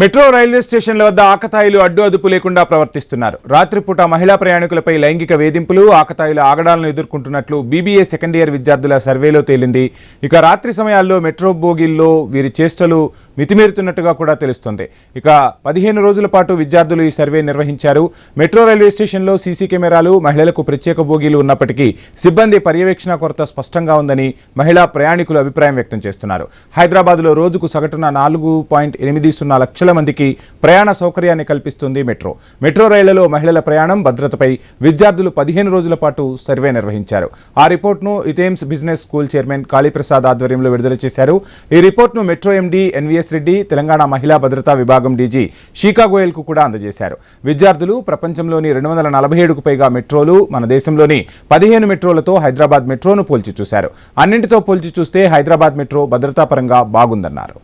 Metro railway స్టేషన్ల వద్ద ఆకతాయిలు అడ్డు అదుపు లేకుండా ప్రవర్తిస్తున్నారు. రాత్రిపూట మహిళా ప్రయాణికులపై లైంగిక వేధింపులు, ఆకతాయిల ఆగడాలను ఎదుర్కొంటున్నట్లు బీబీఏ సెకండ్ ఇయర్ విద్యార్థుల సర్వేలో తేలింది. ఇక రాత్రి సమయాల్లో మెట్రో బోగీల్లో వీరి చేష్టలు మితిమీరుతున్నట్టుగా కూడా తెలుస్తోంది. ఇక 15 రోజుల పాటు విద్యార్థులు ఈ సర్వే నిర్వహించారు. మెట్రో రైల్వే స్టేషన్లో సీసీ కెమెరాలు, మహిళలకు ప్రత్యేక బోగీలు ఉన్నప్పటికీ సిబ్బంది పర్యవేక్షణ కొరత స్పష్టంగా ఉందని మహిళా ప్రయాణికులు అభిప్రాయం వ్యక్తం చేస్తున్నారు. హైదరాబాద్లో రోజుకు సగటున 4.80 లక్షల మందికి ప్రయాణ సౌకర్యాన్ని కల్పిస్తుంది మెట్రో రైళ్లలో మహిళల ప్రయాణం భద్రతపై విద్యార్థులు 15 రోజుల పాటు సర్వే నిర్వహించారు. ఆ రిపోర్ట్ను Ethames business school chairman Kaliprasad ఆధ్వర్యంలో విడుదల చేశారు. ఈ రిపోర్ట్ను metro MD NVS Reddy, Telangana మహిళా భద్రతా విభాగం డీజీ షీకా గోయల్ కు కూడా అందజేశారు. విద్యార్థులు ప్రపంచంలోని 247కు పైగా మెట్రోలు, మన దేశంలోని 15 మెట్రోలతో హైదరాబాద్ మెట్రోను పోల్చి చూశారు. అన్నింటితో పోల్చి చూస్తే హైదరాబాద్ మెట్రో భద్రతాపరంగా బాగుందన్నారు.